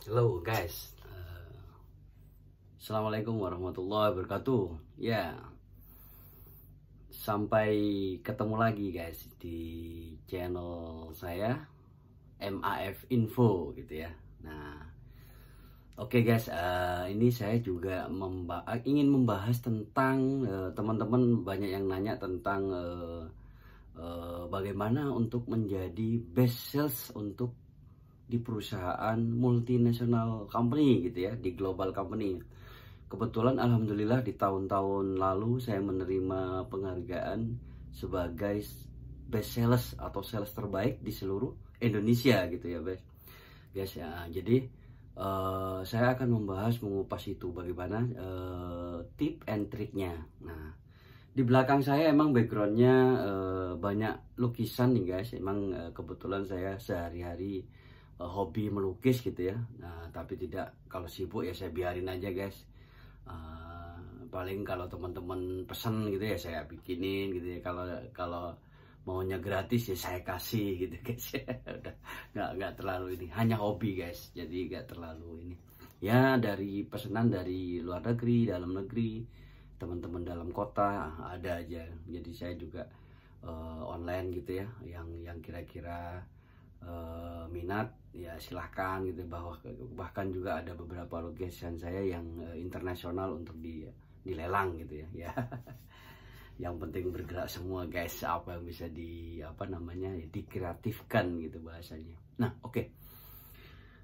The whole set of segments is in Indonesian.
Halo guys, Assalamualaikum warahmatullahi wabarakatuh. Ya, sampai ketemu lagi guys di channel saya MAF Info gitu ya. Nah, oke guys, ini saya juga ingin membahas tentang teman-teman banyak yang nanya tentang bagaimana untuk menjadi best sales untuk di perusahaan multinational company gitu ya, di global company. Kebetulan alhamdulillah di tahun-tahun lalu saya menerima penghargaan sebagai best sales atau sales terbaik di seluruh Indonesia gitu ya guys ya. Jadi saya akan mengupas itu bagaimana tip and triknya. Nah, di belakang saya emang backgroundnya banyak lukisan nih guys. Emang kebetulan saya sehari-hari hobi melukis gitu ya. Nah, tapi tidak, kalau sibuk ya saya biarin aja guys. Paling kalau teman-teman pesan gitu ya saya bikinin gitu ya. Kalau maunya gratis ya saya kasih gitu guys. Udah nggak terlalu ini, hanya hobi guys. Jadi nggak terlalu ini. Ya, dari pesanan dari luar negeri, dalam negeri, teman-teman dalam kota ada aja. Jadi saya juga online gitu ya, yang kira-kira minat ya silahkan gitu. Bahkan juga ada beberapa lukisan saya yang internasional untuk dilelang gitu ya. Yang penting bergerak semua guys, apa yang bisa dikreatifkan gitu bahasanya. Nah, oke.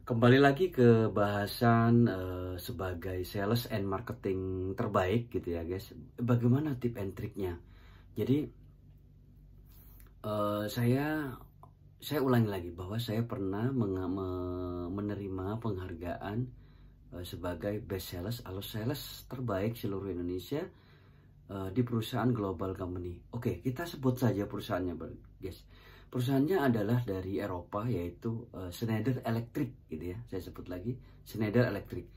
Kembali lagi ke bahasan sebagai sales and marketing terbaik gitu ya guys. Bagaimana tip and triknya? Jadi saya ulangi lagi bahwa saya pernah menerima penghargaan sebagai best sales atau sales terbaik seluruh Indonesia di perusahaan global company. Oke, kita sebut saja perusahaannya guys. Perusahaannya adalah dari Eropa, yaitu Schneider Electric gitu ya. Saya sebut lagi Schneider Electric.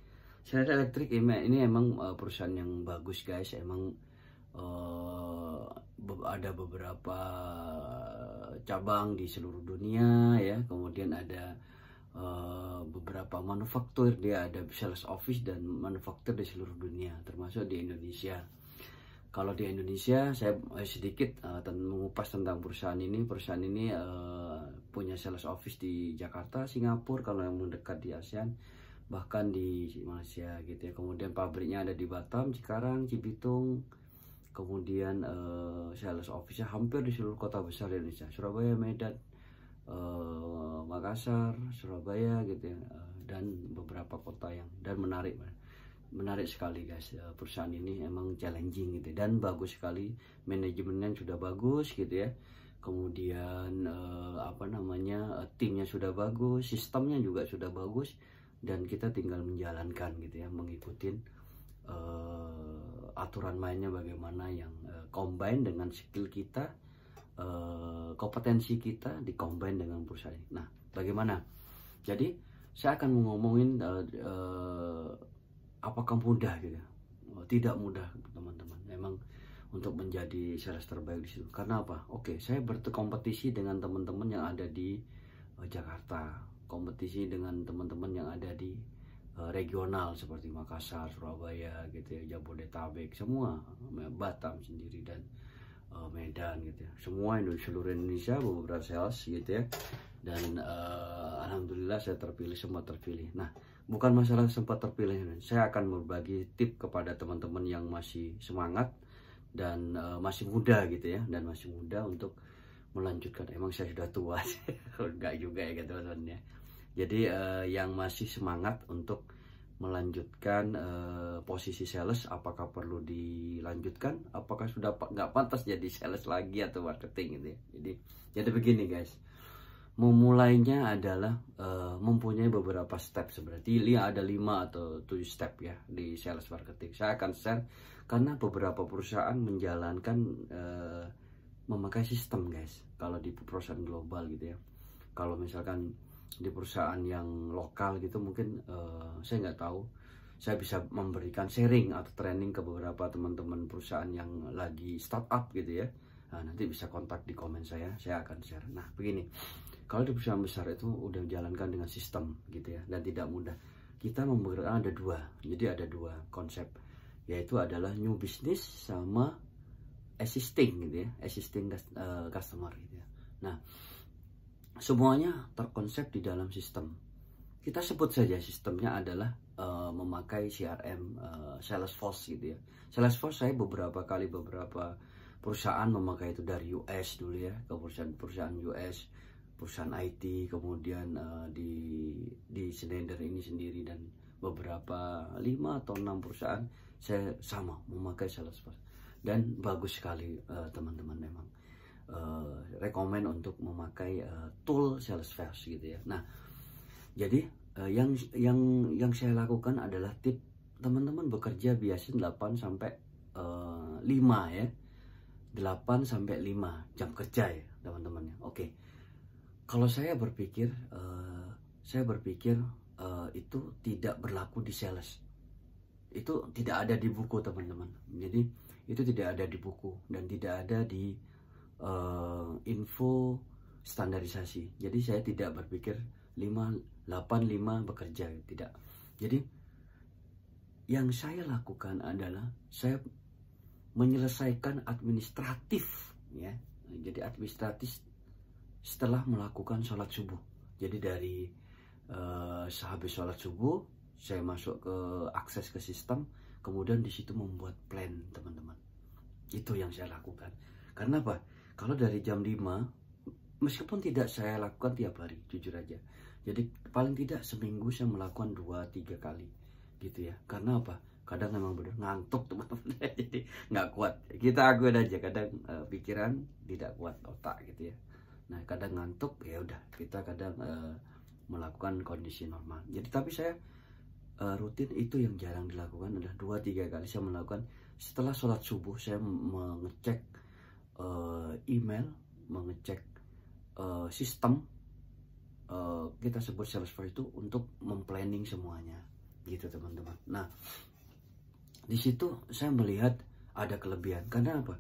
Schneider Electric ini emang perusahaan yang bagus guys. Emang ada beberapa cabang di seluruh dunia ya. Kemudian ada beberapa manufaktur, dia ada sales office dan manufaktur di seluruh dunia, termasuk di Indonesia. Kalau di Indonesia saya sedikit mengupas tentang perusahaan ini. Perusahaan ini punya sales office di Jakarta, Singapura kalau yang mendekat di ASEAN, bahkan di Malaysia gitu ya. Kemudian pabriknya ada di Batam, Cikarang, Cibitung. Kemudian sales office-nya hampir di seluruh kota besar di Indonesia, Surabaya, Medan, Makassar, Surabaya gitu ya, dan beberapa kota dan menarik sekali guys. Perusahaan ini emang challenging gitu dan bagus sekali, manajemennya sudah bagus gitu ya. Kemudian timnya sudah bagus, sistemnya juga sudah bagus, dan kita tinggal menjalankan gitu ya, mengikuti aturan mainnya bagaimana yang combine dengan skill kita, kompetensi kita combine dengan perusahaan. Nah, bagaimana? Jadi saya akan ngomongin apakah mudah gitu. Tidak mudah teman-teman. Memang untuk menjadi sales terbaik di situ. Karena apa? Oke, saya berkompetisi dengan teman-teman yang ada di Jakarta, kompetisi dengan teman-teman yang ada di regional seperti Makassar, Surabaya gitu ya, Jabodetabek, semua, Batam sendiri dan Medan gitu ya. Semua seluruh Indonesia beberapa sales gitu ya. Dan alhamdulillah saya sempat terpilih. Nah, bukan masalah sempat terpilih, saya akan berbagi tip kepada teman-teman yang masih semangat dan masih muda gitu ya, dan masih muda untuk melanjutkan. Emang saya sudah tua, enggak juga ya teman-teman ya. Jadi yang masih semangat untuk melanjutkan posisi sales, apakah perlu dilanjutkan, apakah sudah nggak pantas jadi sales lagi atau marketing gitu ya. Jadi begini guys, memulainya adalah mempunyai beberapa step. Seperti ada 5 atau 7 step ya di sales marketing. Saya akan share karena beberapa perusahaan menjalankan memakai sistem guys. Kalau di perusahaan global gitu ya, kalau misalkan di perusahaan yang lokal gitu mungkin saya nggak tahu. Saya bisa memberikan sharing atau training ke beberapa teman-teman perusahaan yang lagi startup gitu ya. Nah, nanti bisa kontak di komen saya akan share. Nah, begini, Kalau di perusahaan besar itu udah menjalankan dengan sistem gitu ya, dan tidak mudah. Kita membedakan ada dua, jadi ada dua konsep, yaitu adalah new business sama existing gitu ya, existing customer gitu ya. Nah, semuanya terkonsep di dalam sistem. Kita sebut saja sistemnya adalah memakai CRM, Salesforce gitu ya. Salesforce saya beberapa perusahaan memakai itu, dari US dulu ya, ke perusahaan US, perusahaan IT, kemudian di Schneider ini sendiri, dan beberapa 5 atau 6 perusahaan saya sama memakai Salesforce, dan bagus sekali teman-teman. Memang rekomen untuk memakai tool Salesforce gitu ya. Nah, jadi yang saya lakukan adalah tip teman-teman bekerja biasa 8 sampai 5 ya. 8 sampai 5 jam kerja ya teman-teman ya. Oke. Kalau saya berpikir itu tidak berlaku di sales. Itu tidak ada di buku teman-teman. Jadi itu tidak ada di buku dan tidak ada di info standarisasi. Jadi saya tidak berpikir 5, 8, 5 bekerja, tidak. Jadi yang saya lakukan adalah saya menyelesaikan administratif ya. Jadi administratif setelah melakukan sholat subuh. Jadi dari sehabis sholat subuh saya masuk ke akses ke sistem, kemudian di situ membuat plan teman-teman. Itu yang saya lakukan. Karena apa? Kalau dari jam 5, meskipun tidak saya lakukan tiap hari, jujur aja. Jadi paling tidak seminggu saya melakukan 2-3 kali gitu ya. Karena apa? Kadang memang benar ngantuk teman-teman. Jadi nggak kuat. Kita akuin aja kadang pikiran tidak kuat, otak gitu ya. Nah kadang ngantuk, ya udah kita kadang melakukan kondisi normal. Jadi tapi saya rutin itu yang jarang dilakukan adalah 2-3 kali saya melakukan setelah sholat subuh. Saya mengecek email, mengecek sistem, kita sebut Salesforce itu, untuk memplanning semuanya gitu teman-teman. Nah di situ saya melihat ada kelebihan. Karena apa?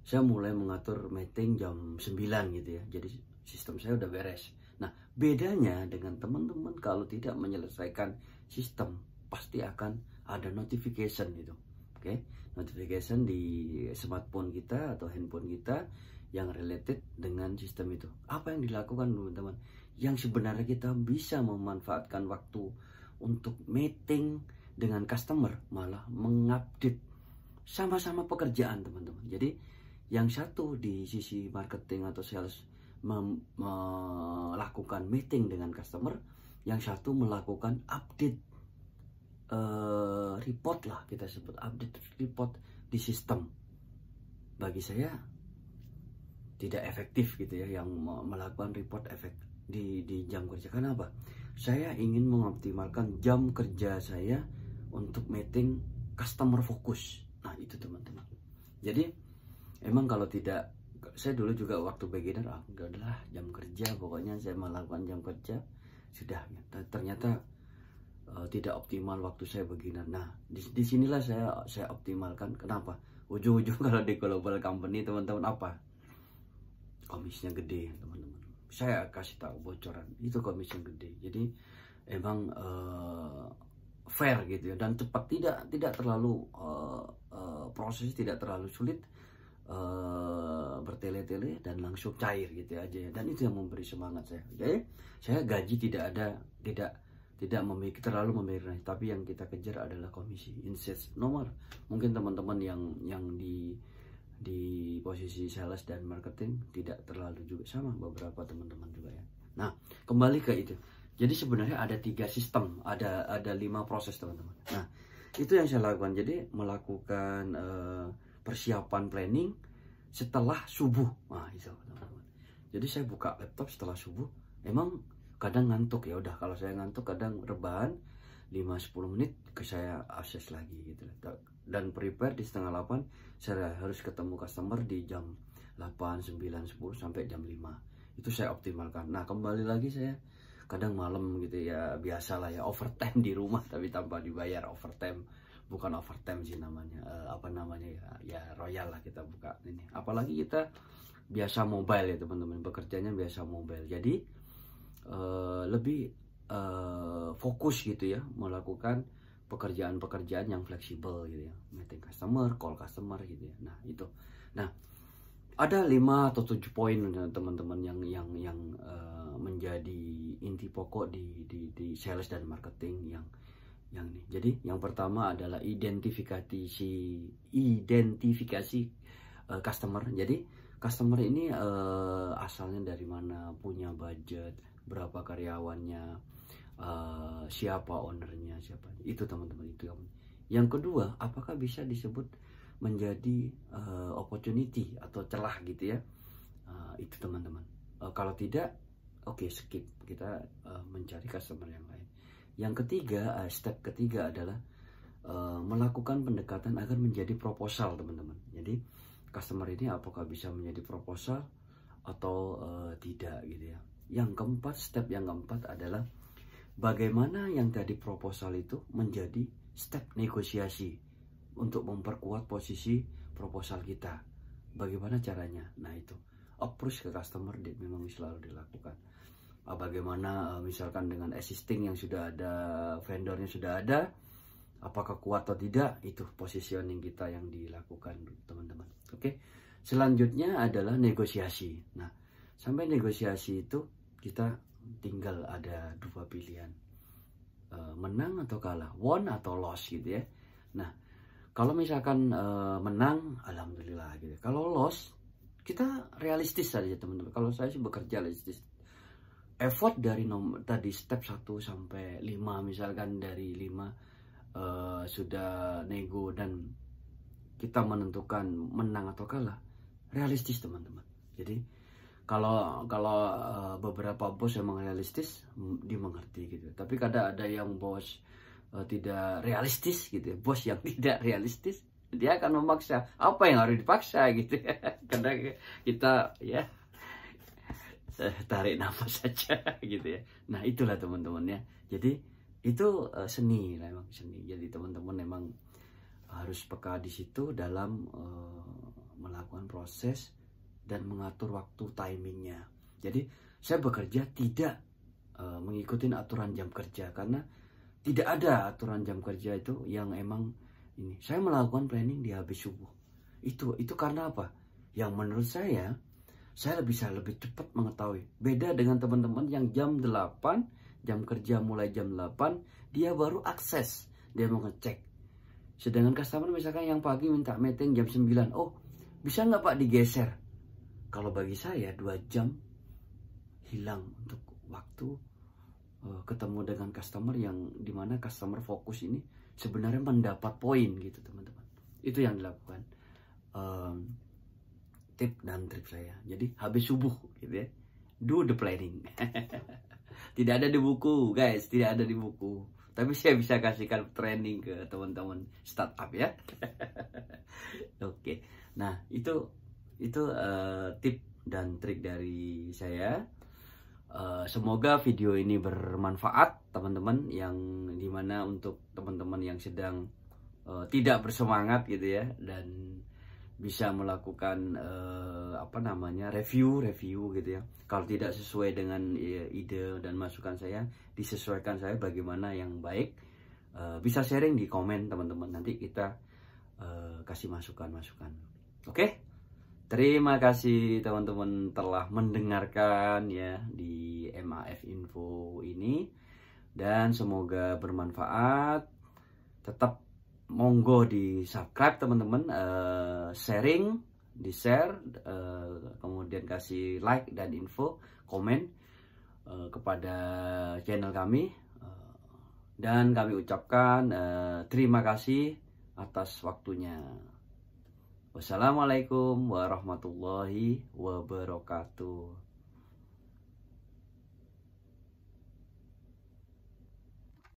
Saya mulai mengatur meeting jam 9 gitu ya. Jadi sistem saya udah beres. Nah bedanya dengan teman-teman kalau tidak menyelesaikan sistem, pasti akan ada notification gitu. Oke, notification di smartphone kita atau handphone kita yang related dengan sistem itu. Apa yang dilakukan teman-teman? Yang sebenarnya kita bisa memanfaatkan waktu untuk meeting dengan customer, malah mengupdate sama-sama pekerjaan teman-teman. Jadi yang satu di sisi marketing atau sales melakukan meeting dengan customer, yang satu melakukan update report lah, kita sebut update report di sistem. Bagi saya tidak efektif gitu ya yang melakukan report efek di jam kerja. Kenapa? Saya ingin mengoptimalkan jam kerja saya untuk meeting customer fokus. Nah itu teman-teman. Jadi emang kalau tidak, saya dulu juga waktu beginner, enggak adalah jam kerja, pokoknya saya melakukan jam kerja sudah. Ternyata tidak optimal waktu saya beginner. Nah di sinilah saya optimalkan. Kenapa? Ujung-ujung kalau di global company teman-teman apa? Komisinya gede teman-teman. Saya kasih tahu bocoran, itu komisi gede. Jadi emang fair gitu ya, dan cepat, tidak terlalu proses tidak terlalu sulit, bertele-tele dan langsung cair gitu aja ya. Dan itu yang memberi semangat saya. Jadi saya gaji tidak terlalu memikirkan, tapi yang kita kejar adalah komisi, insights nomor. Mungkin teman-teman yang di posisi sales dan marketing tidak terlalu juga, sama beberapa teman-teman juga ya. Nah kembali ke itu. Jadi sebenarnya ada 3 sistem, ada 5 proses teman-teman. Nah itu yang saya lakukan. Jadi melakukan persiapan planning setelah subuh. Nah itu teman-teman. Jadi saya buka laptop setelah subuh. Emang kadang ngantuk, ya udah, kalau saya ngantuk kadang rebahan 5-10 menit ke saya akses lagi gitu. Dan prepare di setengah 8, saya harus ketemu customer di jam 8, 9, 10 sampai jam 5. Itu saya optimalkan. Nah kembali lagi saya kadang malam gitu ya, biasalah ya, overtime di rumah tapi tanpa dibayar. Overtime, bukan overtime sih namanya, apa namanya ya royal lah kita buka ini. Apalagi kita biasa mobile ya teman-teman, bekerjanya biasa mobile. Jadi lebih fokus gitu ya, melakukan pekerjaan-pekerjaan yang fleksibel gitu ya, meeting customer, call customer gitu ya. Nah itu, nah ada 5 atau 7 poin teman-teman yang menjadi inti pokok di sales dan marketing yang ini. Jadi yang pertama adalah identifikasi customer. Jadi customer ini asalnya dari mana, punya budget, berapa karyawannya, siapa ownernya, siapa. Itu teman-teman, itu. Yang kedua, apakah bisa disebut menjadi opportunity atau celah gitu ya. Itu teman-teman. Kalau tidak, oke, skip. Kita mencari customer yang lain. Yang ketiga, step ketiga adalah melakukan pendekatan agar menjadi proposal, teman-teman. Jadi customer ini apakah bisa menjadi proposal atau tidak gitu ya. Yang keempat, step yang keempat adalah bagaimana yang tadi proposal itu menjadi step negosiasi untuk memperkuat posisi proposal kita. Bagaimana caranya? Nah itu, approach ke customer memang selalu dilakukan. Bagaimana misalkan dengan existing yang sudah ada, vendornya sudah ada, apakah kuat atau tidak, itu positioning kita yang dilakukan teman-teman. Oke, selanjutnya adalah negosiasi. Nah, sampai negosiasi itu kita tinggal ada 2 pilihan, menang atau kalah, won atau loss gitu ya. Nah, kalau misalkan menang, alhamdulillah gitu. Kalau loss, kita realistis saja teman-teman. Kalau saya sih bekerja realistis. Effort dari tadi step 1 sampai 5, misalkan dari 5 sudah nego dan kita menentukan menang atau kalah, realistis teman-teman. Jadi kalau beberapa bos emang realistis, dimengerti gitu. Tapi kadang ada yang bos tidak realistis gitu ya. Bos yang tidak realistis, dia akan memaksa apa yang harus dipaksa gitu ya. Karena kita ya tarik nafas saja gitu ya. Nah itulah teman-teman ya. Jadi itu seni lah, memang seni. Jadi teman-teman memang harus peka di situ dalam melakukan proses dan mengatur waktu, timingnya. Jadi saya bekerja tidak mengikuti aturan jam kerja, karena tidak ada aturan jam kerja itu yang emang ini. Saya melakukan planning di habis subuh. Itu karena apa? Yang menurut saya bisa lebih cepat mengetahui. Beda dengan teman-teman yang jam 8, jam kerja mulai jam 8, dia baru akses, dia mau ngecek. Sedangkan customer misalkan yang pagi minta meeting jam 9, oh bisa nggak Pak digeser? Kalau bagi saya 2 jam hilang untuk waktu ketemu dengan customer, yang dimana customer fokus ini sebenarnya mendapat poin gitu teman-teman. Itu yang dilakukan tip dan trik saya. Jadi habis subuh gitu ya, do the planning. Tidak ada di buku guys, tidak ada di buku. Tapi saya bisa kasihkan training ke teman-teman startup ya. Oke, nah itu tip dan trik dari saya. Semoga video ini bermanfaat teman-teman, yang dimana untuk teman-teman yang sedang tidak bersemangat gitu ya, dan bisa melakukan review gitu ya. Kalau tidak sesuai dengan ide dan masukan saya, disesuaikan saya bagaimana yang baik. Bisa sharing di komen teman-teman, nanti kita kasih masukan. Oke? Terima kasih teman-teman telah mendengarkan ya di MAF Info ini, dan semoga bermanfaat. Tetap monggo di subscribe teman-teman, sharing, di share, kemudian kasih like dan info, komen kepada channel kami, dan kami ucapkan terima kasih atas waktunya. Wassalamualaikum warahmatullahi wabarakatuh.